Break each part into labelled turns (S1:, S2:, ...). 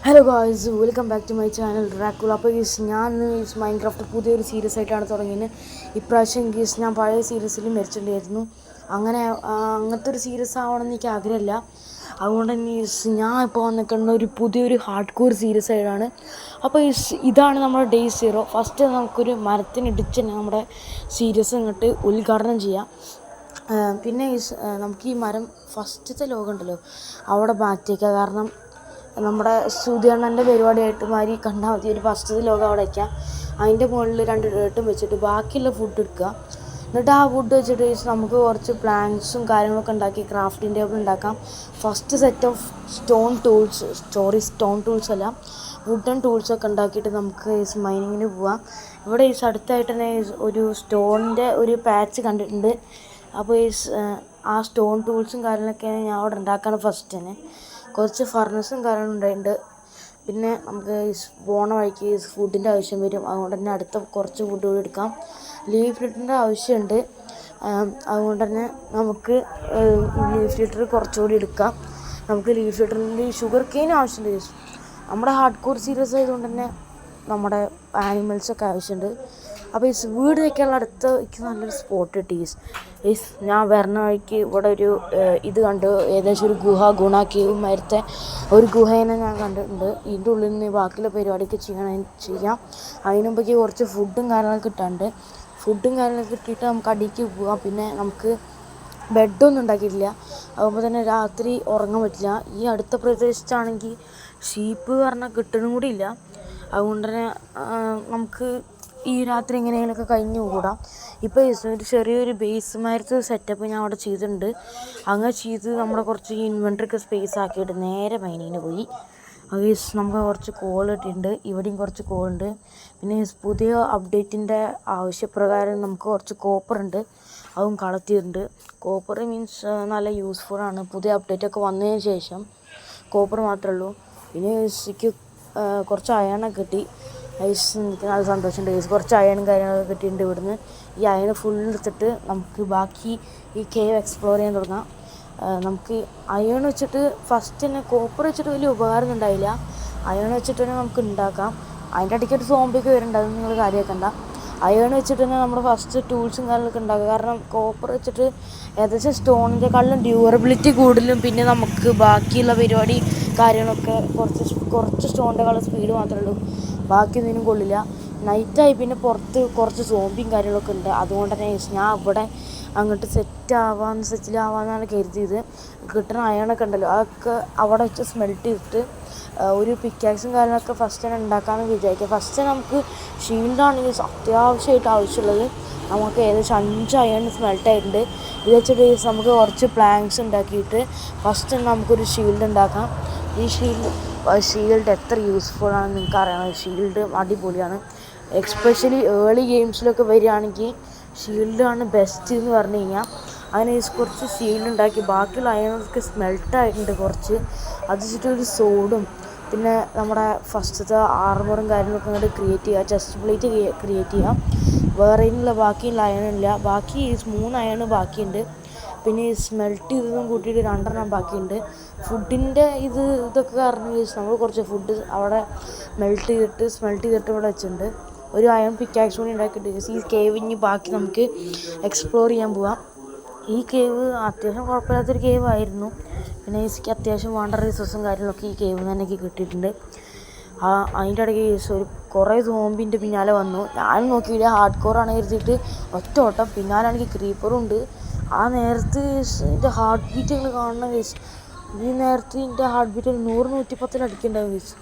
S1: Hello guys, welcome back to my channel Dracula. അപ്പോൾ ഞാൻ Minecraft പുതിയൊരു സീരീസ് ആയിട്ടാണ് തുടങ്ങിയത്. ഇപ്രാവശ്യം ഞാൻ പഴയ സീരീസിൽ മരിച്ചിട്ടുണ്ടായിരുന്നു. അങ്ങനത്തെ ഒരു സീരീസ് ആവണമെന്ന് എനിക്ക് ആഗ്രഹമില്ല. അതുകൊണ്ട് തന്നെ ഞാൻ ഇപ്പോൾ വന്നിരിക്കുന്ന ഒരു പുതിയൊരു ഹാർഡ് കോർ സീരീസ് ആയിട്ടാണ്. അപ്പോൾ ഇതാണ് നമ്മുടെ ഡേ 0. ഫസ്റ്റ് നമുക്കൊരു മരത്തിനിടിച്ച് തന്നെ നമ്മുടെ സീരീസ് ഇങ്ങോട്ട് ഉദ്ഘാടനം ചെയ്യാം. പിന്നെ നമുക്ക് ഈ മരം ഫസ്റ്റത്തെ ലോകം ഉണ്ടല്ലോ അവിടെ മാറ്റിയേക്കുക. കാരണം നമ്മുടെ സുധിയണ്ണൻ്റെ പരിപാടിയായിട്ട് മാതിരി കണ്ടാൽ മതി. ഒരു ഫസ്റ്റത്തെ ലോകം അവിടെ വയ്ക്കാം. അതിൻ്റെ മുകളിൽ 2 ഡേട്ടും വെച്ചിട്ട് ബാക്കിയുള്ള ഫുഡ് എടുക്കുക. എന്നിട്ട് ആ ഫുഡ് വെച്ചിട്ട് നമുക്ക് കുറച്ച് പ്ലാൻസും കാര്യങ്ങളൊക്കെ ഉണ്ടാക്കി ക്രാഫ്റ്റിംഗ് ടേബിൾ ഉണ്ടാക്കാം. First set of stone tools അല്ല, വുഡൻ ടൂൾസൊക്കെ ഉണ്ടാക്കിയിട്ട് നമുക്ക് മൈനിങ്ങിന് പോവാം. ഇവിടെ അടുത്തായിട്ട് തന്നെ ഒരു സ്റ്റോണിൻ്റെ ഒരു പാച്ച് കണ്ടിട്ടുണ്ട്. അപ്പോൾ ആ സ്റ്റോൺ ടൂൾസും കാര്യങ്ങളൊക്കെയാണ് ഞാൻ അവിടെ ഉണ്ടാക്കാണ് ഫസ്റ്റ് തന്നെ. കുറച്ച് ഫർണസും കാര്യങ്ങളും ഉണ്ടായിട്ടുണ്ട്. പിന്നെ നമുക്ക് പോണ വഴിക്ക് ഫുഡിൻ്റെ ആവശ്യം വരും. അതുകൊണ്ട് തന്നെ അടുത്ത കുറച്ച് ഫുഡ് കൂടി എടുക്കാം. ലീഫ് ലിറ്ററിൻ്റെ ആവശ്യമുണ്ട്. അതുകൊണ്ട് തന്നെ നമുക്ക് ലീഫ് ലിറ്റർ കുറച്ചുകൂടി എടുക്കാം. നമുക്ക് ലീഫ് ലിറ്ററിൻ്റെ ഷുഗർ കെയിൻ ആവശ്യമുണ്ട്. നമ്മുടെ ഹാർഡ് കോർ സീരീസ് ആയതുകൊണ്ട് തന്നെ നമ്മുടെ ആനിമൽസൊക്കെ ആവശ്യമുണ്ട്. അപ്പോൾ വീട് വയ്ക്കാനുള്ള അടുത്തേക്ക് നല്ലൊരു സ്പോട്ട് കിട്ടി. ഞാൻ വരുന്ന വഴിക്ക് ഇവിടെ ഒരു ഇത് കണ്ട്, ഏകദേശം ഒരു ഗുണ കേവ് മരത്തെ ഒരു ഗുഹേനെ ഞാൻ കണ്ടിട്ടുണ്ട്. ഇതിൻ്റെ ഉള്ളിൽ നിന്ന് ബാക്കിയുള്ള പരിപാടിയൊക്കെ ചെയ്യാം. അതിന് മുമ്പേക്ക് കുറച്ച് ഫുഡും കാര്യങ്ങളൊക്കെ കിട്ടാണ്ട്. ഫുഡും കാര്യങ്ങളൊക്കെ കിട്ടിയിട്ട് നമുക്ക് അടിക്ക് പോകാം. പിന്നെ നമുക്ക് ബെഡൊന്നും ഉണ്ടാക്കിയിട്ടില്ല. അതുമ്പോൾ തന്നെ രാത്രി ഉറങ്ങാൻ പറ്റില്ല. ഈ അടുത്ത പ്രദേശത്താണെങ്കിൽ ഷീപ്പ് പറഞ്ഞാൽ കിട്ടണം കൂടി ഇല്ല. അതുകൊണ്ട് തന്നെ നമുക്ക് ഈ രാത്രി എങ്ങനെയെങ്കിലുമൊക്കെ കഴിഞ്ഞു കൂടാം. ഇപ്പോൾ ഒരു ചെറിയൊരു ബേസ് മാരത്തെ സെറ്റപ്പ് ഞാൻ അവിടെ ചെയ്തിട്ടുണ്ട്. അങ്ങനെ ചെയ്ത് നമ്മുടെ കുറച്ച് ഇൻവെൻട്രിക്ക് സ്പേസ് ആക്കിയിട്ട് നേരെ മൈനിങ്ങിന് പോയി. അത് നമുക്ക് കുറച്ച് കോൾ കിട്ടിയിട്ടുണ്ട്. ഇവിടെയും കുറച്ച് കോളുണ്ട്. പിന്നെ പുതിയ അപ്ഡേറ്റിൻ്റെ ആവശ്യപ്രകാരം നമുക്ക് കുറച്ച് കോപ്പർ ഉണ്ട്, അതും കളക്ട് ചെയ്തിട്ടുണ്ട്. കോപ്പർ മീൻസ് നല്ല യൂസ്ഫുള്ളാണ്. പുതിയ അപ്ഡേറ്റൊക്കെ വന്നതിന് ശേഷം കോപ്പർ മാത്രമേ ഉള്ളൂ. പിന്നെ എനിക്ക് കുറച്ച് അയണൊക്കെ കിട്ടി. എനിക്ക് നല്ല സന്തോഷമുണ്ട്. കുറച്ച് അയണും കാര്യങ്ങളൊക്കെ കിട്ടിയിട്ടുണ്ട് ഇവിടുന്ന്. ഈ അയൺ ഫുൾ എടുത്തിട്ട് നമുക്ക് ബാക്കി ഈ കേവ് എക്സ്പ്ലോർ ചെയ്യാൻ തുടങ്ങാം. നമുക്ക് അയൺ വെച്ചിട്ട് ഫസ്റ്റ് തന്നെ കോപ്പർ വെച്ചിട്ട് വലിയ ഉപകാരമൊന്നും ഉണ്ടായില്ല. അയൺ വെച്ചിട്ട് തന്നെ നമുക്ക് ഉണ്ടാക്കാം. അതിൻ്റെ ഇടയ്ക്ക് ഒരു സോംബിയൊക്കെ വരുന്നുണ്ട്, അതൊന്നും നിങ്ങൾ കാര്യമാക്കണ്ട. അയൺ വെച്ചിട്ട് തന്നെ നമ്മുടെ ഫസ്റ്റ് ടൂൾസും കാര്യങ്ങളൊക്കെ ഉണ്ടാക്കുക. കാരണം കോപ്പർ വെച്ചിട്ട് ഏകദേശം സ്റ്റോണിൻ്റെക്കാളിലും ഡ്യൂറബിലിറ്റി കൂടുതലും, പിന്നെ നമുക്ക് ബാക്കിയുള്ള പരിപാടി കാര്യങ്ങളൊക്കെ കുറച്ച് സ്റ്റോണിൻ്റെക്കാളും സ്പീഡ് മാത്രമേ ഉള്ളൂ. ബാക്കിയൊന്നിനും കൊള്ളില്ല. നൈറ്റായി പിന്നെ പുറത്ത് കുറച്ച് സോംബിയും കാര്യങ്ങളൊക്കെ ഉണ്ട്. അതുകൊണ്ട് തന്നെ ഞാൻ ഇവിടെ അങ്ങോട്ട് സെറ്റിലാവാമെന്നാണ് കരുതിയത്. കിട്ടുന്ന അയണൊക്കെ ഉണ്ടല്ലോ അതൊക്കെ അവിടെ വെച്ച് സ്മെൽറ്റ് ചെയ്തിട്ട് ഒരു പിക്കാക്സും കാര്യങ്ങളൊക്കെ ഫസ്റ്റ് തന്നെ ഉണ്ടാക്കാമെന്ന് വിചാരിക്കുക. ഫസ്റ്റ് നമുക്ക് ഷീൽഡാണ് അത്യാവശ്യമായിട്ട് ആവശ്യമുള്ളത്. നമുക്ക് ഏകദേശം 5 അയൺ സ്മെൽട്ടായിട്ടുണ്ട്. ഇത് വെച്ചിട്ട് നമുക്ക് കുറച്ച് പ്ലാങ്ക്സ് ഉണ്ടാക്കിയിട്ട് ഫസ്റ്റ് തന്നെ നമുക്കൊരു ഷീൽഡ് ഉണ്ടാക്കാം. ഈ ഷീൽഡ് എത്ര യൂസ്ഫുള്ളാണെന്ന് നിങ്ങൾക്ക് അറിയണം. ഷീൽഡ് അടിപൊളിയാണ്. എക്സ്പെഷ്യലി ഏർലി ഗെയിംസിലൊക്കെ വരികയാണെങ്കിൽ ഷീൽഡാണ് ബെസ്റ്റ് എന്ന് പറഞ്ഞു കഴിഞ്ഞാൽ. അങ്ങനെ കുറച്ച് ഷീൽഡ് ഉണ്ടാക്കി ബാക്കിയുള്ള അയണൊക്കെ സ്മെൽട്ടായിട്ടുണ്ട് കുറച്ച്. അത് വെച്ചിട്ടൊരു സോഡും പിന്നെ നമ്മുടെ ഫസ്റ്റത്തെ ആർമറും കാര്യങ്ങളൊക്കെ അങ്ങോട്ട് ക്രിയേറ്റ് ചെയ്യുക. ചെസ്റ്റ് പ്ലേറ്റ് ക്രിയേറ്റ് ചെയ്യുക. വേറെ ബാക്കിയുള്ള അയണില്ല. ബാക്കി 3 അയണ് ബാക്കിയുണ്ട്. പിന്നെ സ്മെൽറ്റ് ചെയ്തതും കൂട്ടിയിട്ട് 2 ബാക്കിയുണ്ട്. ഫുഡിൻ്റെ ഇതൊക്കെ കാരണം നമ്മൾ കുറച്ച് ഫുഡ് അവിടെ സ്മെൽറ്റ് ചെയ്തിട്ട് ഇവിടെ വെച്ചിട്ടുണ്ട്. ഒരു അയൺ പിക്കാക്സ് കൂടി ഉണ്ടാക്കിയിട്ട് ഈ കേവ് ബാക്കി നമുക്ക് എക്സ്പ്ലോർ ചെയ്യാൻ പോവാം. ഈ കേവ് അത്യാവശ്യം കുഴപ്പമില്ലാത്തൊരു കേവ് ആയിരുന്നു. പിന്നെ എനിക്ക് അത്യാവശ്യം വേണ്ട റിസോഴ്സും കാര്യങ്ങളൊക്കെ ഈ കേവിൽ നിന്ന് എനിക്ക് കിട്ടിയിട്ടുണ്ട്. അതിൻ്റെ ഇടയ്ക്ക് കുറേ സോംബിൻ്റെ പിന്നാലെ വന്നു. ഞാൻ നോക്കിയില്ല, ഹാർഡ് കോറാണ് കരുതിയിട്ട് ഒറ്റ ഓട്ടം. പിന്നാലെ എനിക്ക് ക്രീപ്പറും ഉണ്ട്. ആ നേരത്ത് എൻ്റെ ഹാർട്ട് ബീറ്റുകൾ കാണണം കേസ്. ഈ നേരത്ത് എൻ്റെ ഹാർട്ട് ബീറ്റ് 100-110 അടിക്കുന്നുണ്ടാവും കേസ്.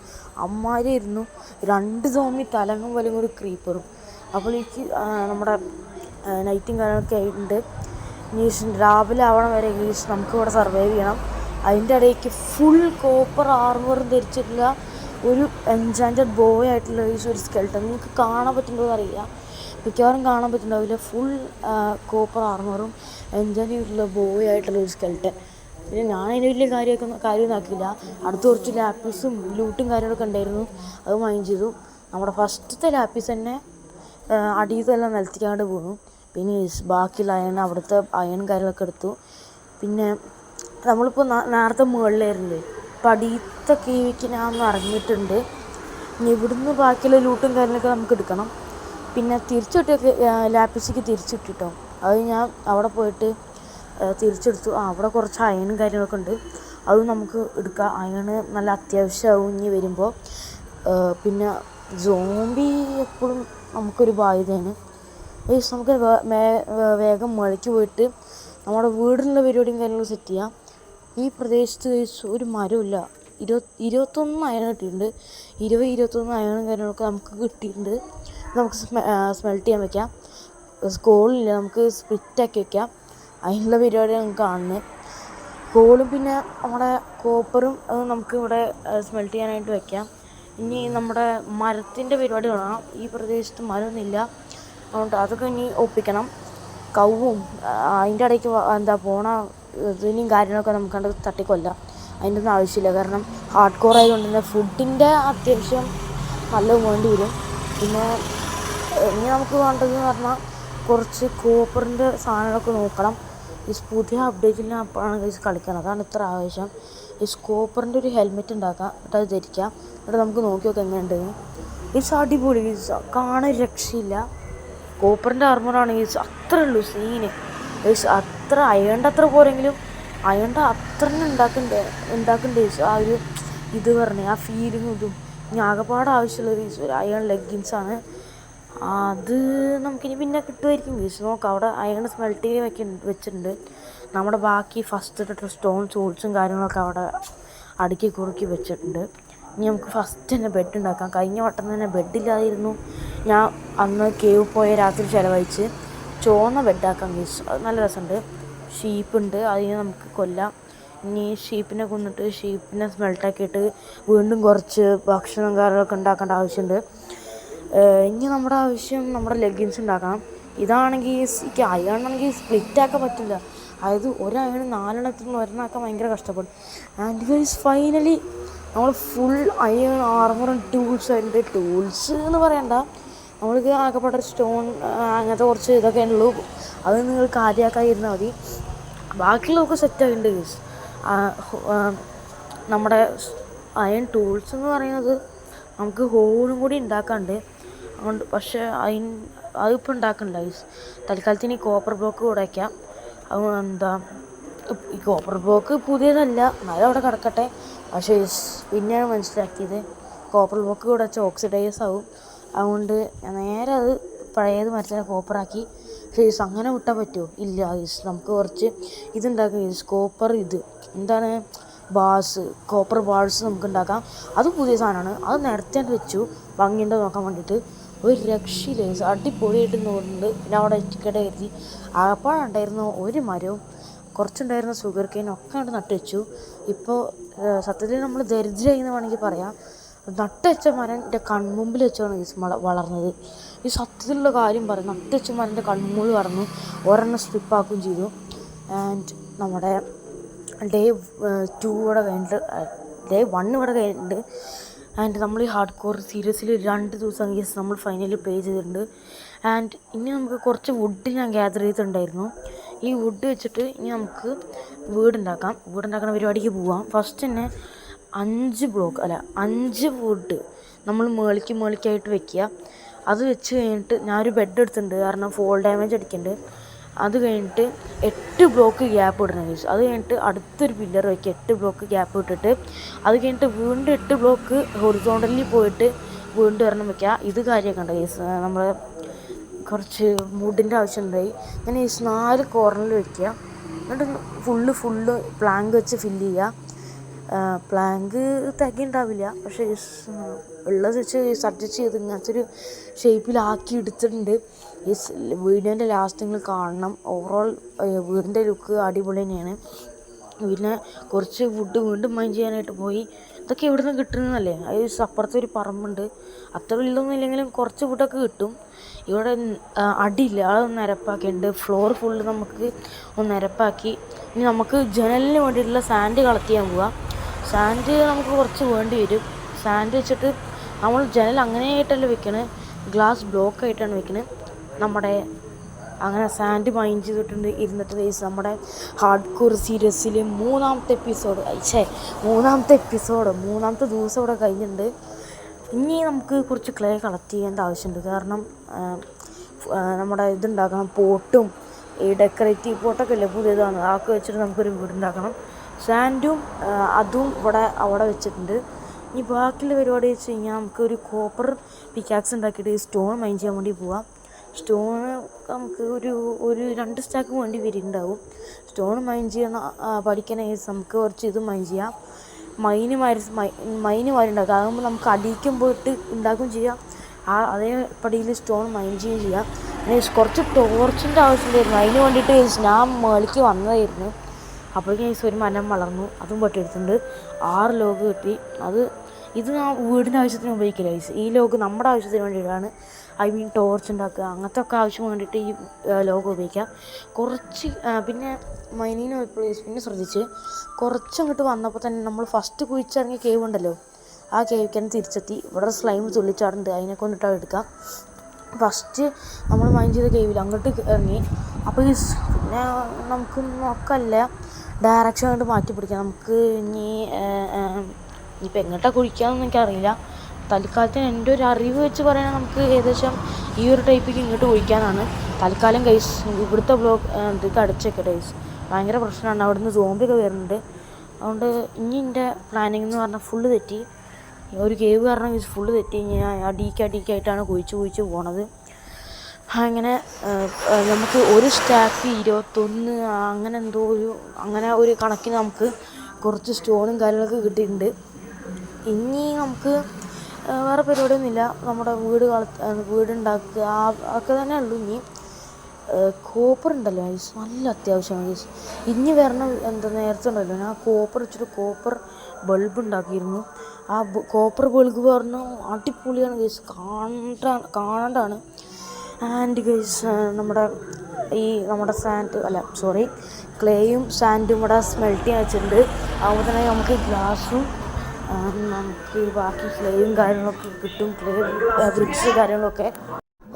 S1: അമ്മാതിരിയായിരുന്നു. 2 സോംബി തലങ്ങും വലങ്ങും ഒരു ക്രീപ്പറും. അപ്പോൾ എനിക്ക് നമ്മുടെ നൈറ്റും കാര്യങ്ങളൊക്കെ ആയിട്ടുണ്ട്. ഇനി രാവിലെ ആവണം വരെ കേസ് നമുക്ക് ഇവിടെ സർവൈവ് ചെയ്യണം. അതിൻ്റെ ഇടയ്ക്ക് ഫുൾ കോപ്പർ ആർമറും ധരിച്ചിട്ടുള്ള ഒരു എൻചാൻറ്റഡ് ബോയ് ആയിട്ടുള്ള ഒരു സ്കെൽട്ടൺ നിങ്ങൾക്ക് കാണാൻ പറ്റുന്നുണ്ടോ അറിയില്ല. മിക്കവാറും കാണാൻ പറ്റുന്നുണ്ടാവില്ല. ഫുൾ കോപ്പർ ആർമറും എൻജാൻറ്റ് ചെയ്തിട്ടുള്ള ബോയ് ആയിട്ടുള്ള ഒരു സ്കെൽട്ടൺ. പിന്നെ ഞാൻ അതിന് വലിയ കാര്യമൊന്നും ആക്കിയില്ല. അടുത്ത് കുറച്ച് ലാപ്പീസും ലൂട്ടും കാര്യങ്ങളൊക്കെ ഉണ്ടായിരുന്നു, അത് മൈൻഡ് ചെയ്തു. നമ്മുടെ ഫസ്റ്റത്തെ ലാപ്പീസ് തന്നെ അടിയതെല്ലാം നിലത്തിക്കാണ്ട് പോന്നു. പിന്നെ ബാക്കിയുള്ള അവിടുത്തെ അയൺ കാര്യങ്ങളൊക്കെ എടുത്തു. പിന്നെ നമ്മളിപ്പോൾ നേരത്തെ മുകളിലായിരുന്നില്ലേ, പടിയത്തെ കേവിക്ക് ഞാൻ ഒന്ന് ഇറങ്ങിയിട്ടുണ്ട്. ഇനി ഇവിടുന്ന് ബാക്കിയുള്ള ലൂട്ടും കാര്യങ്ങളൊക്കെ നമുക്ക് എടുക്കണം. പിന്നെ തിരിച്ചിട്ടൊക്കെ ലാപ്പിസിക്ക് തിരിച്ചിട്ടിട്ടോ, അത് ഞാൻ അവിടെ പോയിട്ട് തിരിച്ചെടുത്തു. അവിടെ കുറച്ച് അയണും കാര്യങ്ങളൊക്കെ ഉണ്ട്, അതും നമുക്ക് എടുക്കാം. അയണ് നല്ല അത്യാവശ്യമാവും ഇനി വരുമ്പോൾ. പിന്നെ സോംബി എപ്പോഴും നമുക്കൊരു ബാധ്യതയാണ്. നമുക്ക് വേഗം മുകളിലേക്ക് പോയിട്ട് നമ്മുടെ വീടിനുള്ള പരിപാടിയും കാര്യങ്ങളും സെറ്റ് ചെയ്യാം. ഈ പ്രദേശത്ത് ഒരു മരമില്ല. 21 അയൺ കിട്ടിയിട്ടുണ്ട്. 21 അയണും കാര്യങ്ങളൊക്കെ നമുക്ക് കിട്ടിയിട്ടുണ്ട്. നമുക്ക് സ്മെൽറ്റ് ചെയ്യാൻ വെക്കാം. കോളില്ല, നമുക്ക് സ്പ്ലിറ്റാക്കി വെക്കാം. അതിനുള്ള പരിപാടി നമുക്ക് കാണുന്നത്. കോളും പിന്നെ നമ്മുടെ കോപ്പറും അത് നമുക്ക് ഇവിടെ സ്മെൽറ്റ് ചെയ്യാനായിട്ട് വെക്കാം. ഇനി നമ്മുടെ മരത്തിൻ്റെ പരിപാടി തുടങ്ങാം. ഈ പ്രദേശത്ത് മരമൊന്നുമില്ല, അതുകൊണ്ട് അതൊക്കെ ഇനി ഒപ്പിക്കണം. കൗവും അതിൻ്റെ ഇടയ്ക്ക് പോണ ഇതിനെയും കാര്യങ്ങളൊക്കെ നമുക്ക് കണ്ട് തട്ടിക്കൊല്ലാം. അതിൻ്റെ ഒന്നും ആവശ്യമില്ല, കാരണം ഹാർഡ് കോർ ആയതുകൊണ്ട് തന്നെ ഫുഡിൻ്റെ അത്യാവശ്യം നല്ല വേണ്ടി വരും. പിന്നെ ഇനി നമുക്ക് വേണ്ടതെന്ന് പറഞ്ഞാൽ കുറച്ച് കോപ്പറിൻ്റെ സാധനങ്ങളൊക്കെ നോക്കണം. ഈ പുതിയ അപ്ഡേറ്റിൽ ഞാൻ അപ്പോഴാണ് കളിക്കണം, അതാണ് ഇത്ര ആവശ്യം. ഈ കോപ്പറിൻ്റെ ഒരു ഹെൽമെറ്റ് ഉണ്ടാക്കാം, എന്നിട്ട് അത് ധരിക്കാം. എന്നിട്ട് നമുക്ക് നോക്കി നോക്കാം എങ്ങനെയുണ്ടെന്ന്. ഈ അടിപൊളി, കാണാൻ രക്ഷയില്ല. കോപ്പറിൻ്റെ ആർമറാണ് ഈ അത്രേ ഉള്ളൂ സീന്. അത്ര അയണ്ട അത്ര പോരെങ്കിലും അയണ്ട അത്ര തന്നെ ഉണ്ടാക്കണ്ടേ ആ ഒരു ഇത് പറഞ്ഞേ, ആ ഫീലിങ്ങും ഇതും. ഇനി ആകെപ്പാട് ആവശ്യമുള്ള ഒരു അയൺ ലെഗിൻസാണ്. അത് നമുക്കിനി പിന്നെ കിട്ടുമായിരിക്കും നോക്കാം. അവിടെ അയൺ സ്മെൽറ്റ് ചെയ്ത് വെച്ചിട്ടുണ്ട്. നമ്മുടെ ബാക്കി ഫസ്റ്റ് സ്റ്റോൺ സോൾസും കാര്യങ്ങളൊക്കെ അവിടെ അടുക്കി കുറുക്കി വെച്ചിട്ടുണ്ട്. ഇനി നമുക്ക് ഫസ്റ്റ് തന്നെ ബെഡ് ഉണ്ടാക്കാം. കഴിഞ്ഞ വട്ടം തന്നെ ബെഡില്ലാതിരുന്നു. ഞാൻ അന്ന് കേവ് പോയ രാത്രി ചിലവഴിച്ച് ചുവന്ന ബെഡാക്കാം അത് നല്ല രസമുണ്ട്. ഷീപ്പുണ്ട്, അതിനെ നമുക്ക് കൊല്ലാം. ഇനി ഷീപ്പിനെ കൊന്നിട്ട് ഷീപ്പിനെ സ്മെൽട്ടാക്കിയിട്ട് വീണ്ടും കുറച്ച് ഭക്ഷണം കാര്യങ്ങളൊക്കെ ഉണ്ടാക്കേണ്ട ആവശ്യമുണ്ട്. ഇനി നമ്മുടെ ആവശ്യം നമ്മുടെ ലെഗിൻസ് ഉണ്ടാക്കണം. ഇതാണെങ്കിൽ എനിക്ക് അയണാണെങ്കിൽ സ്പ്ലിറ്റാക്കാൻ പറ്റില്ല. അതായത് ഒരയണ് 4 എണ്ണത്തിൽ ഒരെണ്ണാക്കാൻ ഭയങ്കര കഷ്ടപ്പെടും. ആൻഡ് ഗൈസ് ഫൈനലി നമ്മൾ ഫുൾ അയൺ ആർമറും ടൂൾസ് എന്ന് പറയണ്ട, നമ്മൾക്ക് ആകെപ്പെട്ട സ്റ്റോൺ അങ്ങനത്തെ കുറച്ച് ഇതൊക്കെ ഉള്ളൂ. അത് നിങ്ങൾ കാര്യമാക്കാതിരുന്നാൽ മതി. ബാക്കിയുള്ളതൊക്കെ സെറ്റായിട്ടുണ്ട് ഗൈസ്. നമ്മുടെ അയൺ ടൂൾസ് എന്ന് പറയുന്നത് നമുക്ക് ഹോളും കൂടി ഉണ്ടാക്കാണ്ട്, അതുകൊണ്ട് പക്ഷേ അതിപ്പോൾ ഉണ്ടാക്കണ്ട ഗൈസ്. തൽക്കാലത്തിന് ഈ കോപ്പർ ബ്ലോക്ക് കൂടെ വയ്ക്കാം. ഈ കോപ്പർ ബ്ലോക്ക് പുതിയതല്ല, എന്നാലും അവിടെ കിടക്കട്ടെ. പക്ഷേ പിന്നെയാണ് മനസ്സിലാക്കിയത് കോപ്പർ ബ്ലോക്ക് കൂടെ വെച്ചാൽ ഓക്സിഡൈസ് ആവും. അതുകൊണ്ട് ഞാൻ നേരെ അത് പഴയത് മരത്തിനെ കോപ്പറാക്കി. പക്ഷേ അങ്ങനെ വിട്ടാൽ പറ്റുമോ? ഇല്ല നമുക്ക് കുറച്ച് ഇതുണ്ടാക്കാം. കോപ്പർ എന്താണ് കോപ്പർ ബാൾസ് നമുക്ക് ഉണ്ടാക്കാം. അത് പുതിയ സാധനമാണ്. അത് നേരത്തെ വെച്ചു ഭംഗിയുണ്ടോ നോക്കാൻ വേണ്ടിയിട്ട്. ഒരു രക്ഷയില്ല, അടിപൊളിയായിട്ട് തോന്നുന്നുണ്ട്. പിന്നെ അവിടെ കരുതി ആപ്പാടുണ്ടായിരുന്ന ഒരു മരവും കുറച്ചുണ്ടായിരുന്ന ഷുഗർ കെയിനും ഒക്കെ അവിടെ നട്ടുവെച്ചു. ഇപ്പോൾ സത്യത്തിൽ നമ്മൾ ദരിദ്രമായി എന്ന് വേണമെങ്കിൽ പറയാം. നട്ടുവെച്ച മരം എൻ്റെ കൺമുമ്പിൽ വെച്ചാണ് വളർന്നത്. ഈ സത്യത്തിലുള്ള കാര്യം പറയും, നട്ടുവെച്ച മരം എൻ്റെ കൺമുമ്പിൽ വളർന്നു. ഒരെണ്ണം സ്ട്രിപ്പാക്കുകയും ചെയ്തു. ആൻഡ് നമ്മുടെ ഡേ 2 ഇവിടെ കഴിഞ്ഞിട്ട് ഡേ 1 ഇവിടെ കഴിഞ്ഞിട്ടുണ്ട്. ആൻഡ് നമ്മൾ ഈ ഹാർഡ് കോർ സീരീസിൽ 2 ദിവസം നമ്മൾ ഫൈനലി പ്ലേ ചെയ്തിട്ടുണ്ട്. ആൻഡ് ഇനി നമുക്ക് കുറച്ച് വുഡ് ഞാൻ ഗ്യാദർ ചെയ്തിട്ടുണ്ടായിരുന്നു. ഈ വുഡ് വെച്ചിട്ട് ഇനി നമുക്ക് വീടുണ്ടാക്കുന്ന പരിപാടിക്ക് പോവാം. ഫസ്റ്റ് തന്നെ 5 വുഡ് നമ്മൾ മേളിക്കായിട്ട് വെക്കുക. അത് വെച്ച് കഴിഞ്ഞിട്ട് ഞാനൊരു ബെഡ് എടുത്തിട്ടുണ്ട്, കാരണം ഫോൾ ഡാമേജ് അടിക്കുന്നുണ്ട്. അത് കഴിഞ്ഞിട്ട് 8 ബ്ലോക്ക് ഗ്യാപ്പ് ഇടണം ഗൈസ്. അത് കഴിഞ്ഞിട്ട് അടുത്തൊരു പില്ലർ വയ്ക്കുക, 8 ബ്ലോക്ക് ഗ്യാപ്പ് ഇട്ടിട്ട്. അത് കഴിഞ്ഞിട്ട് വീണ്ടും 8 ബ്ലോക്ക് ഹൊറിസോണ്ടലിൽ പോയിട്ട് വീണ്ടും ഒരെണ്ണം വയ്ക്കുക. ഇത് കാര്യമൊക്കെ ഉണ്ട് ഗൈസ്. നമ്മൾ കുറച്ച് വുഡിൻ്റെ ആവശ്യമുണ്ടായി. അങ്ങനെ ഈ 4 കോർണറിൽ വയ്ക്കുക. എന്നിട്ട് ഫുള്ള് പ്ലാങ്ക് വെച്ച് ഫില്ല് ചെയ്യുക. പ്ലാങ്ക് തികയുണ്ടാവില്ല, പക്ഷേ ഉള്ളത് വെച്ച് സഡ്ജസ്റ്റ് ചെയ്ത് ഇങ്ങനത്തെ ഒരു ഷേപ്പിലാക്കി എടുത്തിട്ടുണ്ട്. ഈ വീടിൻ്റെ ലാസ്റ്റ് നിങ്ങൾ കാണണം. ഓവറോൾ വീടിൻ്റെ ലുക്ക് അടിപൊളി തന്നെയാണ്. പിന്നെ കുറച്ച് വുഡ് വീണ്ടും മൈൻ ചെയ്യാനായിട്ട് പോയി. ഇതൊക്കെ എവിടെ നിന്ന് കിട്ടുന്നതല്ലേ? അത് അപ്പുറത്തൊരു പറമ്പുണ്ട്, അത്ര വലുതൊന്നും ഇല്ലെങ്കിലും കുറച്ച് വുഡൊക്കെ കിട്ടും. ഇവിടെ അടിയില്ല, അതൊന്ന് നിരപ്പാക്കിയിട്ടുണ്ട്. ഫ്ലോർ ഫുള്ള് നമുക്ക് ഒന്ന് നിരപ്പാക്കി. ഇനി നമുക്ക് ജനലിന് വേണ്ടിയിട്ടുള്ള സാൻഡ് കളക്ട് ചെയ്യാൻ പോവാം. സാൻഡ് നമുക്ക് കുറച്ച് വേണ്ടി വരും. സാൻഡ് വെച്ചിട്ട് നമ്മൾ ജനൽ അങ്ങനെയായിട്ടല്ല വെക്കണത്, ഗ്ലാസ് ബ്ലോക്കായിട്ടാണ് വെക്കുന്നത്. നമ്മുടെ അങ്ങനെ സാൻഡ് മൈൻഡ് ചെയ്തിട്ടുണ്ട് ഇരുന്നിട്ട് ഗൈസ് നമ്മുടെ ഹാർഡ് കോർ സീരീസിൽ മൂന്നാമത്തെ ദിവസം ഇവിടെ കഴിഞ്ഞിട്ടുണ്ട്. ഇനി നമുക്ക് കുറച്ച് ക്ലേ കളക്ട് ചെയ്യേണ്ട ആവശ്യമുണ്ട്. കാരണം നമ്മുടെ ഇതുണ്ടാക്കണം, പോട്ടും ഈ ഡെക്കറേറ്റീവ് പോട്ടൊക്കെ ഇല്ലേ പുതിയതാണ്, അതൊക്കെ വെച്ചിട്ട് നമുക്കൊരു വീടുണ്ടാക്കണം. സാൻഡും അതും അവിടെ വെച്ചിട്ടുണ്ട്. ഇനി ബാക്കിയുള്ള പരിപാടി വെച്ച് കഴിഞ്ഞാൽ നമുക്കൊരു കോപ്പർ പിക്കാക്സ് ഉണ്ടാക്കിയിട്ട് സ്റ്റോൺ മൈൻ ചെയ്യാൻ വേണ്ടി പോവാം. സ്റ്റോണ് നമുക്ക് ഒരു 2 സ്റ്റാക്ക് വേണ്ടി വരുന്നുണ്ടാവും. സ്റ്റോൺ മൈൻ ചെയ്യാൻ പഠിക്കണമെങ്കിൽ നമുക്ക് കുറച്ച് ഇത് മൈൻ ചെയ്യാം. മൈന് മാതിരി ഉണ്ടാക്കുക. അതാകുമ്പോൾ നമുക്ക് അടിയിക്കും പോയിട്ട് ഉണ്ടാക്കുകയും ചെയ്യാം, അതേ പടിയിൽ സ്റ്റോൺ മൈൻ ചെയ്യുകയും ചെയ്യാം. പിന്നെ കുറച്ച് ടോർച്ചിൻ്റെ ആവശ്യമില്ലായിരുന്നു. അതിന് വേണ്ടിയിട്ട് ഞാൻ മേളിക്ക് വന്നതായിരുന്നു. അപ്പോഴേക്കും ഒരു മരം വളർന്നു, അതും വെട്ടിയെടുത്തിട്ടുണ്ട്. 6 ലോഗ് കിട്ടി. ഇത് ഞാൻ വീടിൻ്റെ ആവശ്യത്തിന് ഉപയോഗിക്കില്ല. ഈ ലോഗ് നമ്മുടെ ആവശ്യത്തിന് വേണ്ടിയിട്ടാണ്. ടോർച്ച് ഉണ്ടാക്കുക അങ്ങനത്തെ ഒക്കെ ആവശ്യം വേണ്ടിയിട്ട് ഈ ലോഗ് ഉപയോഗിക്കാം. കുറച്ച് പിന്നെ മൈനിങ്ങിന് പിന്നെ ശ്രദ്ധിച്ച് കുറച്ചങ്ങോട്ട് വന്നപ്പോൾ തന്നെ നമ്മൾ ഫസ്റ്റ് കുഴിച്ചിറങ്ങിയ കേവ് ഉണ്ടല്ലോ, ആ കേവിക്കാൻ തിരിച്ചെത്തി. ഇവിടെ സ്ലൈം തുള്ളിച്ചാടുണ്ട്, അതിനെ കൊണ്ടിട്ടാണ് എടുക്കാം. ഫസ്റ്റ് നമ്മൾ മൈൻഡ് ചെയ്ത കേവിൽ അങ്ങോട്ട് ഇറങ്ങി. അപ്പോൾ പിന്നെ നമുക്ക് നോക്കല്ല, ഡയറക്ഷൻ അങ്ങോട്ട് മാറ്റി പിടിക്കാം. നമുക്ക് ഇനിയിപ്പോൾ എങ്ങോട്ടാണ് കുഴിക്കാമെന്ന് എനിക്കറിയില്ല. തൽക്കാലത്തിന് എൻ്റെ ഒരു അറിവ് വെച്ച് പറയുകയാണെങ്കിൽ നമുക്ക് ഏകദേശം ഈ ഒരു ടൈപ്പിക്ക് ഇങ്ങോട്ട് കുഴിക്കാനാണ്. തൽക്കാലം ഗൈസ് ഇവിടുത്തെ ഇത് അടച്ചേക്കെ ഗൈസ്, ഭയങ്കര പ്രശ്നമാണ്. അവിടുന്ന് സോംബിയൊക്കെ വരുന്നുണ്ട്. അതുകൊണ്ട് ഇനി എൻ്റെ പ്ലാനിങ് എന്ന് പറഞ്ഞാൽ ഫുള്ള് തെറ്റി. ഒരു കേവ് കാരണം ഫുള്ള് തെറ്റി. ഞാൻ അടിക്കായിട്ടാണ് കുഴിച്ച് പോണത്. അങ്ങനെ നമുക്ക് ഒരു സ്റ്റാക്ക് 21 അങ്ങനെ ഒരു കണക്കിന് നമുക്ക് കുറച്ച് സ്റ്റോണും കാര്യങ്ങളൊക്കെ കിട്ടിയിട്ടുണ്ട്. ഇനി നമുക്ക് വേറെ പരിപാടിയൊന്നുമില്ല. നമ്മുടെ വീടുണ്ടാക്കുക ഒക്കെ തന്നെ ഉള്ളൂ. ഇനി കോപ്പർ ഉണ്ടല്ലോ ഗൈസ്, നല്ല അത്യാവശ്യമാണ് ഗൈസ്. ഇനി വരണം നേരത്തെ ഉണ്ടല്ലോ, ഞാൻ കോപ്പർ വെച്ചിട്ട് കോപ്പർ ബൾബ് ഉണ്ടാക്കിയിരുന്നു. ആ കോപ്പർ ബൾബ് പറഞ്ഞു അടിപൊളിയാണ് ഗൈസ്, കാണാണ്ടാണ്. ആൻഡ് ഗൈസ് നമ്മുടെ ക്ലേയും സാൻഡും ഇവിടെ സ്മെൽറ്റ് ചെയ്യാൻ വെച്ചിട്ടുണ്ട്. അതുപോലെ തന്നെ നമുക്ക് ഗ്ലാസും നമുക്ക് ബാക്കി ക്ലേയും കാര്യങ്ങളൊക്കെ കിട്ടും, ബ്രിക്സ് കാര്യങ്ങളൊക്കെ.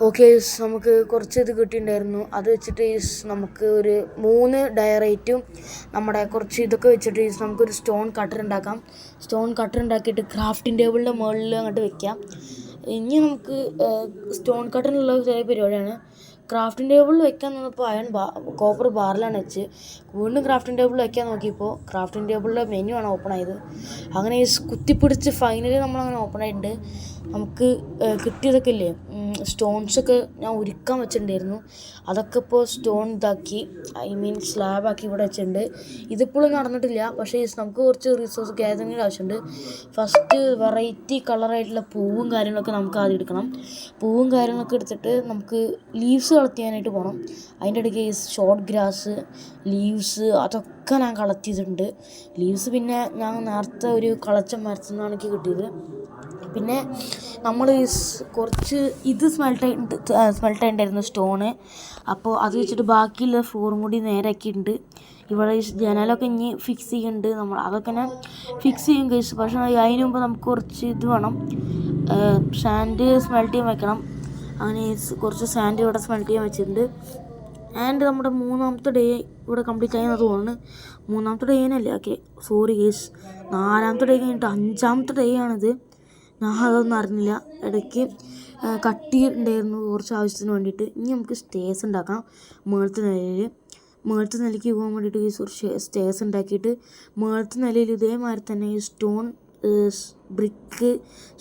S1: ഓക്കെ, നമുക്ക് കുറച്ച് ഇത് കിട്ടിയിട്ടുണ്ടായിരുന്നു. അത് വെച്ചിട്ട് നമുക്ക് ഒരു 3 ഡയറൈറ്റും നമ്മുടെ കുറച്ച് ഇതൊക്കെ വെച്ചിട്ട് നമുക്കൊരു സ്റ്റോൺ കട്ടർ ഉണ്ടാക്കാം. സ്റ്റോൺ കട്ടർ ഉണ്ടാക്കിയിട്ട് ക്രാഫ്റ്റിംഗ് ടേബിളിൻ്റെ മുകളിൽ അങ്ങോട്ട് വെക്കാം. ഇനി നമുക്ക് സ്റ്റോൺ കട്ടറിനുള്ള ചെറിയ പരിപാടിയാണ്. ക്രാഫ്റ്റിംഗ് ടേബിളിൽ വെക്കാൻ നോക്കിയപ്പോൾ കോപ്പർ ബാറിലാണ് വെച്ച്. വീണ്ടും ക്രാഫ്റ്റിംഗ് ടേബിളിൽ വെക്കാൻ നോക്കിയപ്പോൾ ക്രാഫ്റ്റിംഗ് ടേബിളിലെ മെനു ആണ് ഓപ്പൺ ആയത്. അങ്ങനെ കുത്തിപ്പിടിച്ച് ഫൈനലി നമ്മളങ്ങനെ ഓപ്പൺ ആയിട്ടുണ്ട്. നമുക്ക് കിട്ടിയതൊക്കെ ഇല്ലേ സ്റ്റോൺസൊക്കെ ഞാൻ ഉരുക്കാൻ വെച്ചിട്ടുണ്ടായിരുന്നു. അതൊക്കെ ഇപ്പോൾ സ്റ്റോൺ ഇതാക്കി സ്ലാബാക്കി ഇവിടെ വെച്ചിട്ടുണ്ട്. ഇതിപ്പോഴും നടന്നിട്ടില്ല, പക്ഷേ നമുക്ക് കുറച്ച് റിസോഴ്സ് ഗ്യാതറിങ്ങിൻ്റെ ആവശ്യമുണ്ട്. ഫസ്റ്റ് വെറൈറ്റി കളറായിട്ടുള്ള പൂവും കാര്യങ്ങളൊക്കെ നമുക്ക് ആദ്യം എടുക്കണം. പൂവും കാര്യങ്ങളൊക്കെ എടുത്തിട്ട് നമുക്ക് ലീവ്സ് കളക്ട് ചെയ്യാനായിട്ട് പോകണം. അതിൻ്റെ ഇടയ്ക്ക് ഷോർട്ട് ഗ്രാസ്, ലീവ്സ് അതൊക്കെ ഞാൻ കളക്ട് ചെയ്തിട്ടുണ്ട്. ലീവ്സ് പിന്നെ ഞാൻ നേരത്തെ ഒരു കളച്ച മരത്തിൽ നിന്നാണ് എനിക്ക് കിട്ടിയത്. പിന്നെ നമ്മൾ കുറച്ച് ഇത് സ്മെൽട്ടായിട്ടുണ്ടായിരുന്നു സ്റ്റോണ്. അപ്പോൾ അത് വെച്ചിട്ട് ബാക്കിയുള്ള ഫ്ലോറും കൂടി നേരാക്കിയിട്ടുണ്ട്. ഇവിടെ ജനലൊക്കെ ഇനി ഫിക്സ് ചെയ്യുന്നുണ്ട്. നമ്മൾ അതൊക്കെ ഞാൻ ഫിക്സ് ചെയ്യും ഗൈസ്. പക്ഷേ അതിന് മുമ്പ് നമുക്ക് കുറച്ച് ഇത് വേണം, സാൻഡ് സ്മെൽറ്റ് ചെയ്യാൻ വെക്കണം. അങ്ങനെ കുറച്ച് സാൻഡ് ഇവിടെ സ്മെൽറ്റ് ചെയ്യാൻ വെച്ചിട്ടുണ്ട്. ആൻഡ് നമ്മുടെ 3ാമത്തെ ഡേ ഇവിടെ കംപ്ലീറ്റ് ആയെന്ന് തോന്നുന്നു. 3ാമത്തെ ഡേനല്ലേ, ഓക്കെ സോറി ഗൈസ്, 4ാമത്തെ ഡേ കഴിഞ്ഞിട്ട് 5ാമത്തെ ഡേ ആണിത്. ഞാൻ അതൊന്നും അറിഞ്ഞില്ല. ഇടയ്ക്ക് കട്ടിയിട്ടുണ്ടായിരുന്നു കുറച്ച് ആവശ്യത്തിന് വേണ്ടിയിട്ട്. ഇനി നമുക്ക് സ്റ്റേസ് ഉണ്ടാക്കാം. മുകളിലത്തെ നിലയ്ക്ക് പോകാൻ വേണ്ടിയിട്ട് കുറച്ച് സ്റ്റേസ് ഉണ്ടാക്കിയിട്ട് മുകളിലത്തെ നിലയിൽ ഇതേമാതിരി തന്നെ ഈ സ്റ്റോൺ ബ്രിക്ക്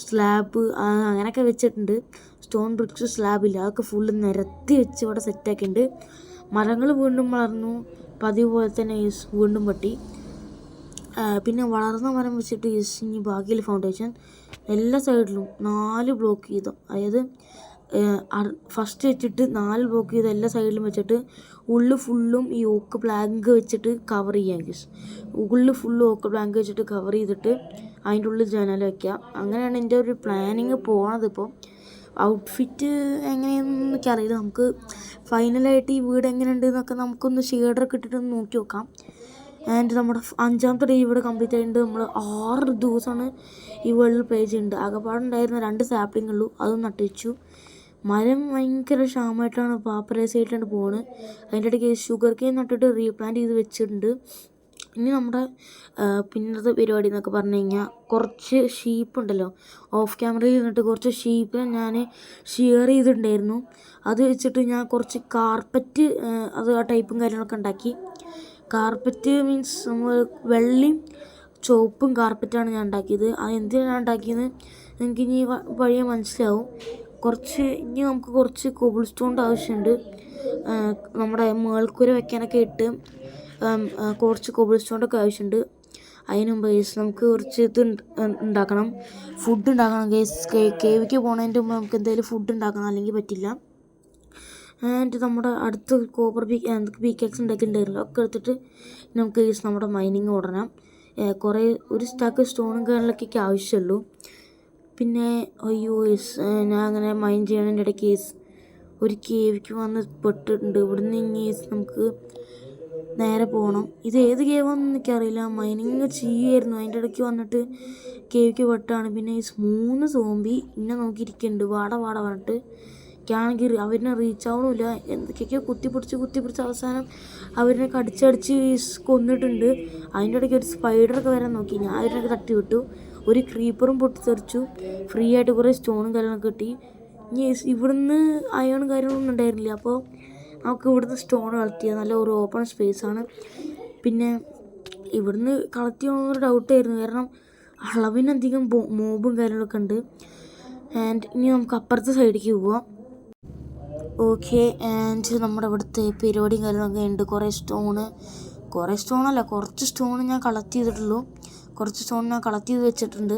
S1: സ്ലാബ് അങ്ങനെയൊക്കെ വെച്ചിട്ടുണ്ട്. സ്റ്റോൺ ബ്രിക്സ് സ്ലാബില്ല, അതൊക്കെ ഫുള്ള് നിരത്തി വെച്ച് ഇവിടെ സെറ്റാക്കിയിട്ടുണ്ട്. മരങ്ങൾ വീണ്ടും വളർന്നു, പതിവ് പോലെ തന്നെ വീണ്ടും വെട്ടി. പിന്നെ വളർന്ന മരം വെച്ചിട്ട് ഇനി ബാക്കിയുള്ള ഫൗണ്ടേഷൻ എല്ലാ സൈഡിലും 4 ബ്ലോക്ക് വീതം, അതായത് ഫസ്റ്റ് വെച്ചിട്ട് 4 ബ്ലോക്ക് ചെയ്ത് എല്ലാ സൈഡിലും വെച്ചിട്ട് ഉള്ളിൽ ഫുള്ളും ഈ ഓക്ക് പ്ലാങ്ക് വെച്ചിട്ട് കവർ ചെയ്യാം ഗൈസ്. ഉള്ളിൽ ഫുള്ളും ഓക്ക് പ്ലാങ്ക് വെച്ചിട്ട് കവർ ചെയ്തിട്ട് അതിൻ്റെ ഉള്ളിൽ ജനൽ വയ്ക്കുക. അങ്ങനെയാണ് എൻ്റെ ഒരു പ്ലാനിങ് പോണത്. ഇപ്പോൾ ഔട്ട്ഫിറ്റ് എങ്ങനെയാണെന്ന് എനിക്കറിയില്ല. നമുക്ക് ഫൈനലായിട്ട് ഈ വീട് എങ്ങനെയുണ്ട് എന്നൊക്കെ നമുക്കൊന്ന് ഷെയ്ഡറൊക്കെ ഇട്ടിട്ടൊന്ന് നോക്കി നോക്കാം. ആൻഡ് നമ്മുടെ 5ാമത്തെ ഡേ ഇവിടെ കംപ്ലീറ്റ് ആയിട്ടുണ്ട്. നമ്മൾ 6 ദിവസമാണ് ഈ വേൾഡിൽ പ്ലേ ചെയ്യുന്നുണ്ട്. ആകെപ്പാടുണ്ടായിരുന്ന 2 സാപ്ലിംഗ് ഉള്ളൂ, അതും നട്ടുവെച്ചു. മരം ഭയങ്കര ക്ഷാമമായിട്ടാണ് പാപ്പരൈസായിട്ടാണ് പോകുന്നത്. അതിൻ്റെ ഇടയ്ക്ക് ഷുഗർ കെയിൻ നട്ടിട്ട് റീപ്ലാന്റ് ചെയ്ത് വെച്ചിട്ടുണ്ട്. ഇനി നമ്മുടെ പിന്നത്തെ പരിപാടി എന്നൊക്കെ പറഞ്ഞു കഴിഞ്ഞാൽ കുറച്ച് ഷീപ്പ് ഉണ്ടല്ലോ, ഓഫ് ക്യാമറയിൽ നിന്നിട്ട് കുറച്ച് ഷീപ്പ് ഞാൻ ഷെയർ ചെയ്തിട്ടുണ്ടായിരുന്നു. അത് വെച്ചിട്ട് ഞാൻ കുറച്ച് കാർപ്പറ്റ് അത് ആ ടൈപ്പും കാര്യങ്ങളൊക്കെ ഉണ്ടാക്കി. കാർപ്പറ്റ് മീൻസ് നമ്മൾ വെള്ളയും ചുവപ്പും കാർപ്പറ്റാണ് ഞാൻ ഉണ്ടാക്കിയത്. അത് എന്തിനാണ് ഞാൻ ഉണ്ടാക്കിയത് എനിക്ക് ഇനി വഴിയെ മനസ്സിലാവും. ഇനി നമുക്ക് കുറച്ച് കോബിൾ സ്റ്റോണിൻ്റെ ആവശ്യമുണ്ട്. നമ്മുടെ മേൽക്കൂര വെക്കാനൊക്കെ ഇട്ട് കുറച്ച് കോബിൾ സ്റ്റോണിൻ്റെ ആവശ്യമുണ്ട്. അതിന് മുമ്പ് നമുക്ക് കുറച്ച് ഉണ്ടാക്കണം, ഫുഡ് ഉണ്ടാക്കണം. കേവിക്ക് പോകുന്നതിൻ്റെ മുമ്പ് നമുക്ക് എന്തെങ്കിലും ഫുഡ് ഉണ്ടാക്കണം, അല്ലെങ്കിൽ പറ്റില്ല. ആൻഡ് നമ്മുടെ അടുത്ത് കോപ്പർ പിക്കാക്സ് ഉണ്ടാക്കിയിട്ടുണ്ടായിരുന്നു. ഒക്കെ എടുത്തിട്ട് നമുക്ക് നമ്മുടെ മൈനിങ് തുടരാം. ഒരു സ്റ്റാക്ക് സ്റ്റോണും കാര്യങ്ങളൊക്കെ ആവശ്യമുള്ളൂ. പിന്നെ ഞാൻ അങ്ങനെ മൈൻ ചെയ്യണതിൻ്റെ ഇടയ്ക്ക് ഒരു കേവിക്ക് വന്ന് പെട്ടിട്ടുണ്ട്. ഇവിടുന്ന് ഇനി നമുക്ക് നേരെ പോകണം. ഇത് ഏത് കേവാണെന്ന് എനിക്കറിയില്ല. മൈനിങ് ചെയ്യുമായിരുന്നു, അതിൻ്റെ ഇടയ്ക്ക് വന്നിട്ട് കേവിക്ക് പെട്ടാണ്. പിന്നെ 3 സോംബി ഇന്നെ നോക്കിയിരിക്കുന്നുണ്ട്, വാട പറഞ്ഞിട്ട്. എനിക്കാണെങ്കിൽ അവരിനെ റീച്ച് ആവണമില്ല. എന്തൊക്കെയൊക്കെയോ കുത്തിപ്പിടിച്ച് അവസാനം അവരിനെ കടിച്ചടിച്ച് കൊന്നിട്ടുണ്ട്. അതിൻ്റെ ഇടയ്ക്ക് ഒരു സ്പൈഡറൊക്കെ വരാൻ നോക്കി. ഞാൻ അവരിനൊക്കെ തട്ടി വിട്ടു. ഒരു ക്രീപ്പറും പൊട്ടിത്തെറിച്ചു. ഫ്രീ ആയിട്ട് കുറേ സ്റ്റോണും കാര്യങ്ങളൊക്കെ കിട്ടി. ഇനി ഇവിടുന്ന് അയണും കാര്യങ്ങളൊന്നും ഉണ്ടായിരുന്നില്ല. അപ്പോൾ നമുക്ക് ഇവിടുന്ന് സ്റ്റോൺ കളക്ട് ചെയ്യാം. നല്ല ഒരു ഓപ്പൺ സ്പേസാണ്. പിന്നെ ഇവിടുന്ന് കളക്ട് ചെയ്യണമെന്നൊരു ഡൗട്ടായിരുന്നു, കാരണം അളവിനധികം മോബും കാര്യങ്ങളൊക്കെ ഉണ്ട്. ആൻഡ് ഇനി നമുക്ക് അപ്പുറത്തെ സൈഡിലേക്ക് പോവാം. ഓക്കെ, ആൻഡ് നമ്മുടെ ഇവിടുത്തെ പരിപാടിയും കാര്യങ്ങളൊക്കെ ഉണ്ട്. കുറച്ച് സ്റ്റോണ് ഞാൻ കളക്ട് ചെയ്തിട്ടുള്ളൂ. കുറച്ച് സ്റ്റോൺ ഞാൻ കളക്ട് ചെയ്ത് വെച്ചിട്ടുണ്ട്.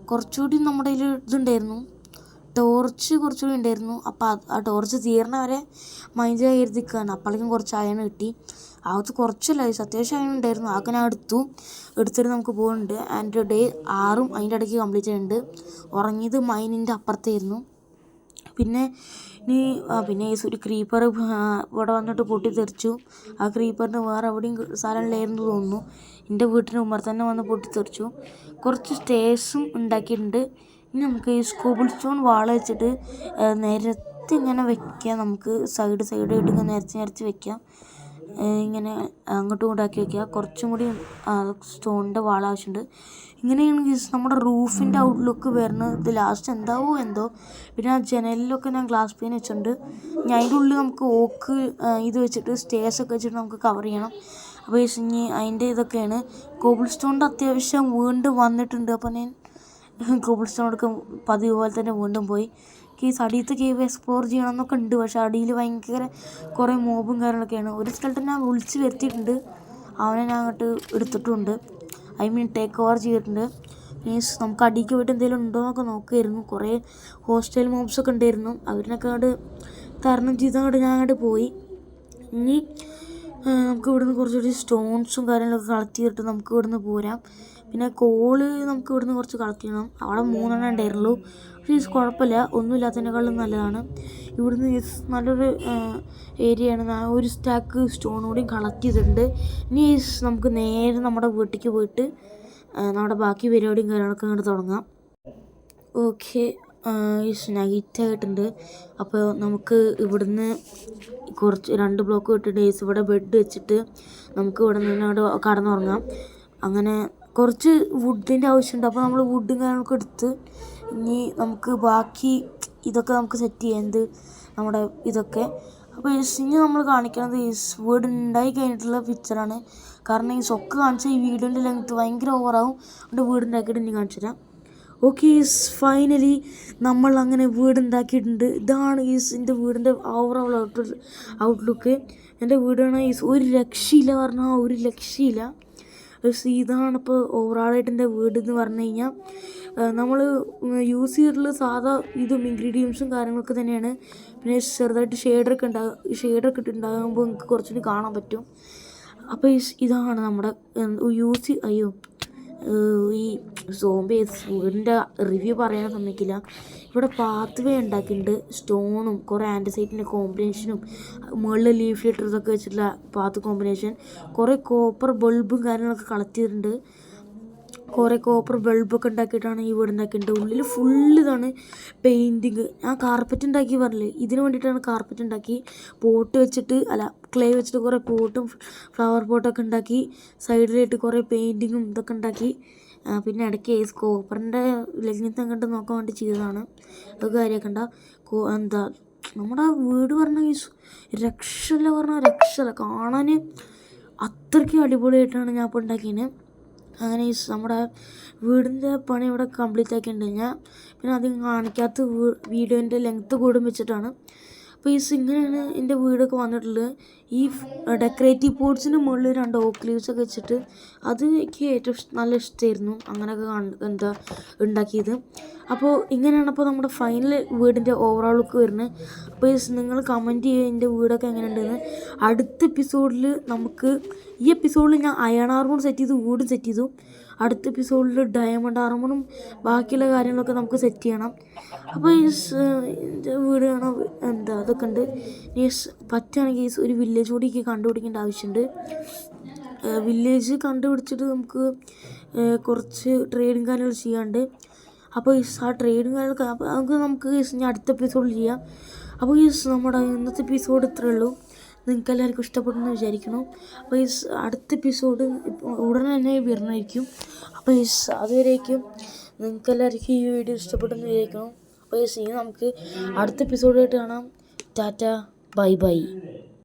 S1: കുറച്ചുകൂടി നമ്മുടെ കയ്യിൽ ഇതുണ്ടായിരുന്നു, ടോർച്ച് കുറച്ചുകൂടി ഉണ്ടായിരുന്നു. അപ്പോൾ ആ ടോർച്ച് തീർന്നവരെ മൈൻഡ് കരുതിക്കാണ്. അപ്പോഴേക്കും കുറച്ച് അയൺ കിട്ടി. അകത്ത് കുറച്ചല്ല, അത്യാവശ്യം അയൺ ഉണ്ടായിരുന്നു. അതൊക്കെ ഞാൻ എടുത്തിട്ട് നമുക്ക് പോകുന്നുണ്ട്. ആൻഡ് ഡേ 6 അതിൻ്റെ ഇടയ്ക്ക് കംപ്ലീറ്റ് ചെയ്യുന്നുണ്ട്. ഉറങ്ങിയത് മൈനിൻ്റെ അപ്പുറത്തായിരുന്നു. പിന്നെ ഒരു ക്രീപ്പർ ഇവിടെ വന്നിട്ട് പൊട്ടിത്തെറിച്ചു. ആ ക്രീപ്പറിന് വേറെ എവിടെയും സ്ഥലമില്ലായിരുന്നു തോന്നുന്നു. എൻ്റെ വീട്ടിന് മുമ്പ് തന്നെ വന്ന് പൊട്ടിത്തെറിച്ചു. കുറച്ച് സ്റ്റേഴ്സും ഉണ്ടാക്കിയിട്ടുണ്ട്. ഇനി നമുക്ക് ഈ കോബിൾ സ്റ്റോൺ വാള വെച്ചിട്ട് നിരത്തി ഇങ്ങനെ വെക്കാം. നമുക്ക് സൈഡായിട്ട് ഇങ്ങനെ നിരത്തി വെക്കാം. ഇങ്ങനെ അങ്ങോട്ടും ഇങ്ങോട്ടാക്കി വെക്കുക. കുറച്ചും കൂടി സ്റ്റോണിൻ്റെ വാള ആവശ്യമുണ്ട്. ഇങ്ങനെയാണ് നമ്മുടെ റൂഫിൻ്റെ ഔട്ട്ലുക്ക് വരുന്നത്. ഇത് ലാസ്റ്റ് എന്താവോ എന്തോ. പിന്നെ ആ ജനലിലൊക്കെ ഞാൻ ഗ്ലാസ് പെയിൻ വെച്ചിട്ടുണ്ട്. ഇനി അതിൻ്റെ ഉള്ളിൽ നമുക്ക് ഓക്ക് ഇത് വെച്ചിട്ട് സ്റ്റേഴ്സൊക്കെ വെച്ചിട്ട് നമുക്ക് കവർ ചെയ്യണം. അപ്പോൾ ഇനി അതിൻ്റെ ഇതൊക്കെയാണ്. കോബിൾ സ്റ്റോണിൻ്റെ അത്യാവശ്യം വീണ്ടും വന്നിട്ടുണ്ട്. അപ്പോൾ ഞാൻ കോബിൾ സ്റ്റോൺ എടുക്കാൻ പതിവ് പോലെ തന്നെ വീണ്ടും പോയി. അടിയത്തെ കേവ് എക്സ്പ്ലോർ ചെയ്യണം എന്നൊക്കെ ഉണ്ട്. പക്ഷേ അടിയിൽ ഭയങ്കര കുറേ മോബും കാര്യങ്ങളൊക്കെയാണ്. ഒരു സ്ഥലത്ത് ഞാൻ വിളിച്ച് വരുത്തിയിട്ടുണ്ട്, അവനെ ഞാൻ അങ്ങോട്ട് എടുത്തിട്ടുമുണ്ട്. ടേക്ക് ഓവർ ചെയ്തിട്ടുണ്ട്. മീൻസ് നമുക്ക് അടിക്ക് പോയിട്ട് എന്തെങ്കിലും ഉണ്ടോ എന്നൊക്കെ നോക്കുമായിരുന്നു. കുറേ ഹോസ്റ്റൽ മോബ്സൊക്കെ ഉണ്ടായിരുന്നു. അവരിനൊക്കെ അങ്ങോട്ട് തരണം ചെയ്തങ്ങോട്ട് ഞാൻ അങ്ങോട്ട് പോയി. ഇനി നമുക്ക് ഇവിടുന്ന് കുറച്ചുകൂടി സ്റ്റോൺസും കാര്യങ്ങളൊക്കെ കളക്ട് ചെയ്തിട്ട് നമുക്ക് ഇവിടുന്ന് പോരാം. പിന്നെ കോള് നമുക്ക് ഇവിടുന്ന് കുറച്ച് കളക്ട് ചെയ്യണം. അവിടെ 3 ഉണ്ടായിരുന്നുള്ളൂ. പക്ഷേ കുഴപ്പമില്ല, ഒന്നുമില്ലാത്തതിനേക്കാളും നല്ലതാണ്. ഇവിടുന്ന് നല്ലൊരു ഏരിയയാണ്. ഞാൻ ഒരു സ്റ്റാക്ക് സ്റ്റോൺ കൂടിയും കളക്ട് ചെയ്തിട്ടുണ്ട്. ഇനി നമുക്ക് നേരെ നമ്മുടെ വീട്ടിലേക്ക് പോയിട്ട് നമ്മുടെ ബാക്കി പരിപാടിയും കാര്യങ്ങളൊക്കെ അങ്ങോട്ട് തുടങ്ങാം. ഓക്കെ, നൈറ്റായിട്ടുണ്ട്. അപ്പോൾ നമുക്ക് ഇവിടുന്ന് കുറച്ച് 2 ബ്ലോക്ക് വിട്ടിട്ട് ഇവിടെ ബെഡ് വെച്ചിട്ട് നമുക്ക് ഇവിടെ നിന്ന് അവിടെ കടന്നുറങ്ങാം. അങ്ങനെ കുറച്ച് വുഡിൻ്റെ ആവശ്യമുണ്ട്. അപ്പോൾ നമ്മൾ വുഡും കാര്യങ്ങളൊക്കെ എടുത്ത് ഇനി നമുക്ക് ബാക്കി ഇതൊക്കെ നമുക്ക് സെറ്റ് ചെയ്യാം. നമ്മുടെ ഇതൊക്കെ. അപ്പോൾ ഇനി നമ്മൾ കാണിക്കുന്നത് വീട് ഉണ്ടായി കഴിഞ്ഞിട്ടുള്ള പിക്ചറാണ്. കാരണം ഈ സൊക്ക് കാണിച്ചാൽ ഈ വീടിൻ്റെ ലെങ്ത്ത് ഭയങ്കര ഓവറാവും. അതുകൊണ്ട് വീടുണ്ടാക്കിയിട്ട് ഇനി കാണിച്ചു തരാം. ഓക്കെ, ഫൈനലി നമ്മൾ അങ്ങനെ വീടുണ്ടാക്കിയിട്ടുണ്ട്. ഇതാണ് എൻ്റെ വീടിൻ്റെ ഓവറോൾ ഔട്ട്ലുക്ക്. എൻ്റെ വീടാണ് ഒരു രക്ഷയില്ല, പറഞ്ഞാൽ ഒരു രക്ഷയില്ല. ഇതാണിപ്പോൾ ഓവറോളായിട്ട് എൻ്റെ വീട് എന്ന് പറഞ്ഞു കഴിഞ്ഞാൽ നമ്മൾ യൂസ് ചെയ്തിട്ടുള്ള സാധാ ഇൻഗ്രീഡിയൻസും കാര്യങ്ങളൊക്കെ തന്നെയാണ്. പിന്നെ ചെറുതായിട്ട് ഷെയ്ഡൊക്കെ ഇട്ടുണ്ടാകുമ്പോൾ നിങ്ങൾക്ക് കുറച്ചുകൂടി കാണാൻ പറ്റും. അപ്പോൾ ഇതാണ് നമ്മുടെ ഈ സോംബി വീടിൻ്റെ റിവ്യൂ പറയാൻ സമ്മതിക്കില്ല. ഇവിടെ പാത്ത് വേ ഉണ്ടാക്കിയിട്ടുണ്ട്. സ്റ്റോണും കുറേ ആൻറ്റിസൈറ്റിൻ്റെ കോമ്പിനേഷനും മുകളിൽ ലീഫ് ലിറ്റേഴ്സൊക്കെ വെച്ചിട്ടുള്ള പാത്ത് കോമ്പിനേഷൻ, കുറേ കോപ്പർ ബൾബും കാര്യങ്ങളൊക്കെ കളക്ട് ചെയ്തിട്ടുണ്ട്. കുറേ കോപ്പർ ബൾബൊക്കെ ഉണ്ടാക്കിയിട്ടാണ് ഈ വീട് ഉണ്ടാക്കിയിട്ടുണ്ട്. ഉള്ളിൽ ഫുള്ള് ഇതാണ് പെയിൻറ്റിങ്. ഞാൻ കാർപ്പറ്റ് ഉണ്ടാക്കി പറഞ്ഞില്ലേ, ഇതിന് വേണ്ടിയിട്ടാണ് കാർപ്പറ്റ് ഉണ്ടാക്കി. പോട്ട് വെച്ചിട്ട് ക്ലേ വെച്ചിട്ട് കുറേ പോട്ടും ഫ്ലവർ പോട്ടൊക്കെ ഉണ്ടാക്കി. സൈഡിലായിട്ട് കുറേ പെയിൻറ്റിങ്ങും ഇതൊക്കെ ഉണ്ടാക്കി. പിന്നെ ഇടയ്ക്ക് കോപ്പറിൻ്റെ ലെഗ്നത്ത് അങ്ങോട്ട് നോക്കാൻ വേണ്ടി ചെയ്തതാണ്. അത് കാര്യമാക്കണ്ട. എന്താ നമ്മുടെ വീട് പറഞ്ഞാൽ രക്ഷയില്ല, പറഞ്ഞാൽ രക്ഷയില്ല. കാണാൻ അത്രയ്ക്കും അടിപൊളിയായിട്ടാണ് ഞാൻ ഇപ്പോൾ ഉണ്ടാക്കിയത്. അങ്ങനെ നമ്മുടെ വീടിൻ്റെ പണി ഇവിടെ കംപ്ലീറ്റ് ആക്കിയിട്ടുണ്ട് ഞാൻ. പിന്നെ അധികം കാണിക്കാത്ത വീഡിയോൻ്റെ ലെങ്ത്ത് കൂടും വെച്ചിട്ടാണ്. അപ്പോൾ ഇങ്ങനെയാണ് എൻ്റെ വീടൊക്കെ വന്നിട്ടുള്ളത്. ഈ ഡെക്കറേറ്റീവ് പോട്ട്സിന് മുകളിൽ 2 ഓക്ക് ലീവ്സൊക്കെ വെച്ചിട്ട് അത് എനിക്ക് ഏറ്റവും നല്ല ഇഷ്ടമായിരുന്നു. അങ്ങനെയൊക്കെ ഉണ്ടാക്കിയത്. അപ്പോൾ ഇങ്ങനെയാണ് അപ്പോൾ നമ്മുടെ ഫൈനൽ വീടിൻ്റെ ഓവറോൾ ലുക്ക് വരുന്നത്. അപ്പോൾ നിങ്ങൾ കമൻറ്റ് ചെയ്യുക എൻ്റെ വീടൊക്കെ എങ്ങനെയുണ്ടെന്ന്. അടുത്ത എപ്പിസോഡിൽ ഈ എപ്പിസോഡിൽ ഞാൻ അയൺ ആർമർ സെറ്റ് ചെയ്തു, വീടും സെറ്റ് ചെയ്തു. അടുത്ത എപ്പിസോഡിൽ ഡയമണ്ട് ആർമറും ബാക്കിയുള്ള കാര്യങ്ങളൊക്കെ നമുക്ക് സെറ്റ് ചെയ്യണം. അപ്പോൾ എൻ്റെ വീട് കാണാൻ അതൊക്കെ ഉണ്ട്. പറ്റുകയാണെങ്കിൽ ഒരു വില്ലേജ് കൂടി കണ്ടുപിടിക്കേണ്ട ആവശ്യമുണ്ട്. വില്ലേജ് കണ്ടുപിടിച്ചിട്ട് നമുക്ക് കുറച്ച് ട്രേഡിങ് കാര്യങ്ങൾ ചെയ്യാണ്ട്. അപ്പോൾ ആ ട്രേഡിങ് കാര്യങ്ങളൊക്കെ അപ്പോൾ നമുക്ക് ഞാൻ അടുത്ത എപ്പിസോഡിൽ ചെയ്യാം. അപ്പോൾ നമ്മുടെ ഇന്നത്തെ എപ്പിസോഡ് ഇത്രയേ ഉള്ളൂ. നിങ്ങൾക്ക് എല്ലാവർക്കും ഇഷ്ടപ്പെടുമെന്ന് വിചാരിക്കണം. അപ്പോൾ അടുത്ത എപ്പിസോഡ് ഉടനെ തന്നെ വരുന്നതായിരിക്കും. അപ്പോൾ അതുവരേക്കും നിങ്ങൾക്ക് എല്ലാവർക്കും ഈ വീഡിയോ ഇഷ്ടപ്പെടുമെന്ന് വിചാരിക്കണം. അപ്പോൾ ഇനി നമുക്ക് അടുത്ത എപ്പിസോഡായിട്ട് കാണാം. Tata, bye bye.